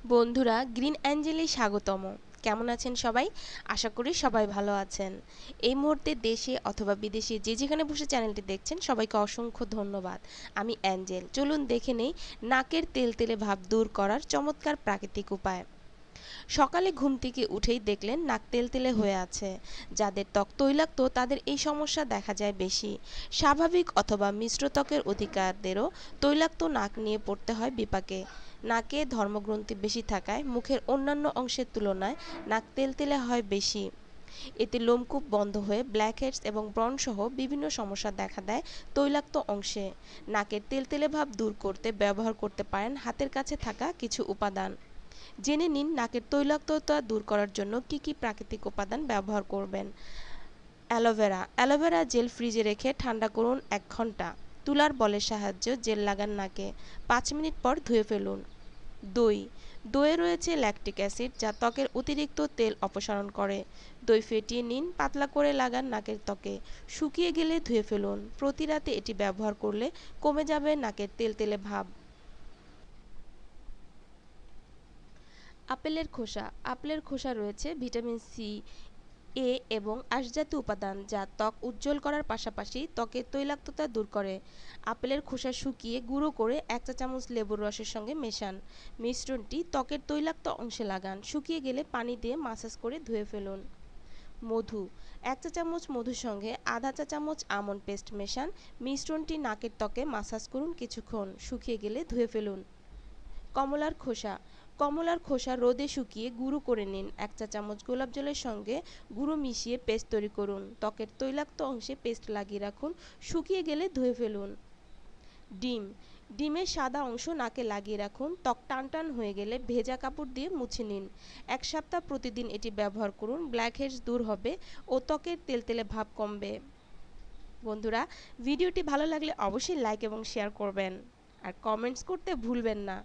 বন্ধুরা, গ্রিন অ্যাঞ্জেলে স্বাগতম। কেমন আছেন সবাই? আশা করি সবাই ভালো আছেন। এই মুহূর্তে দেশে অথবা বিদেশে যে যেখানে বসে চ্যানেলটি দেখছেন সবাইকে অসংখ্য ধন্যবাদ। আমি অ্যাঞ্জেল। চলুন দেখে নেই নাকের তেলতেলে ভাব দূর করার চমৎকার প্রাকৃতিক উপায়। সকালে ঘুম থেকে উঠেই দেখলেন নাক তেলতেলে হয়ে আছে। যাদের ত্বক তৈলাক্ত তাদের এই সমস্যা দেখা যায় বেশি। স্বাভাবিক অথবা মিশ্র ত্বকের অধিকারদেরও তৈলাক্ত নাক নিয়ে পড়তে হয় বিপাকে। নাকে ধর্মগ্রন্থি বেশি থাকায় মুখের অন্যান্য অংশের তুলনায় নাক তেলতেলে হয় বেশি। এতে লোমকূপ বন্ধ হয়ে ব্ল্যাকহেডস এবং ব্রণ সহ বিভিন্ন সমস্যা দেখা দেয় তৈলাক্ত অংশে। নাকের তেলতেলে ভাব দূর করতে ব্যবহার করতে পারেন হাতের কাছে থাকা কিছু উপাদান। জেনে নিন নাকের তৈলাক্ততা দূর করার জন্য কি কি প্রাকৃতিক উপাদান ব্যবহার করবেন। অ্যালোভেরা জেল ফ্রিজে রেখে ঠান্ডা করুন 1 ঘন্টা। তুলার বলের সাহায্যে জেল লাগান নাকে, 5 মিনিট পর ধুয়ে ফেলুন। দই দইয়ে রয়েছে ল্যাকটিক অ্যাসিড যা ত্বকের অতিরিক্ত তেল অপসারণ করে। দই ফেটিয়ে নিন, পাতলা করে লাগান নাকের ত্বকে, শুকিয়ে গেলে ধুয়ে ফেলুন। প্রতি রাতে এটি ব্যবহার করলে কমে যাবে নাকের তেলতেলে ভাব। আপেলের খোসা রয়েছে ভিটামিন সি, এ এবং আঁশজাতীয় উপাদান যা ত্বক উজ্জ্বল করার পাশাপাশি ত্বকের তৈলাক্ততা দূর করে। আপেলের খোসা শুকিয়ে গুঁড়ো করে 1 চা-চামচ লেবুর রসের সঙ্গে মেশান। মিশ্রণটি ত্বকের তৈলাক্ত অংশে লাগান, শুকিয়ে গেলে পানি দিয়ে মাসাজ করে ধুয়ে ফেলুন। মধু 1 চা-চামচ মধুর সঙ্গে আধা 1 চা-চামচ আমন্ড পেস্ট মেশান। মিশ্রণটি নাকের ত্বকে মাসাজ করুন কিছুক্ষণ, শুকিয়ে গেলে ধুয়ে ফেলুন। কমলার খোসা কমলার খোসা রোদে শুকিয়ে গুঁড়ো করে নিন। 1 চা-চামচ গোলাপ জলের সঙ্গে গুঁড়ো মিশিয়ে পেস্ট তৈরি করুন। ত্বকের তৈলাক্ত অংশে পেস্ট লাগিয়ে রাখুন, শুকিয়ে গেলে ধুয়ে ফেলুন। ডিম ডিমের সাদা অংশ নাকে লাগিয়ে রাখুন। ত্বক টানটান হয়ে গেলে ভেজা কাপড় দিয়ে মুছে নিন। 1 সপ্তাহ প্রতিদিন এটি ব্যবহার করুন, ব্ল্যাকহেডস দূর হবে ও ত্বকের তেলতেলে ভাব কমবে। বন্ধুরা, ভিডিওটি ভালো লাগলে অবশ্যই লাইক এবং শেয়ার করবেন আর কমেন্টস করতে ভুলবেন না।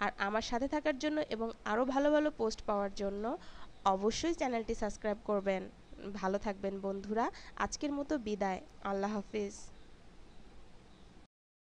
আর আমার সাথে থাকার জন্য এবং আরও ভালো ভালো পোস্ট পাওয়ার জন্য অবশ্যই চ্যানেলটি সাবস্ক্রাইব করবেন। ভালো থাকবেন বন্ধুরা। আজকের মতো বিদায়। আল্লাহ হাফিজ।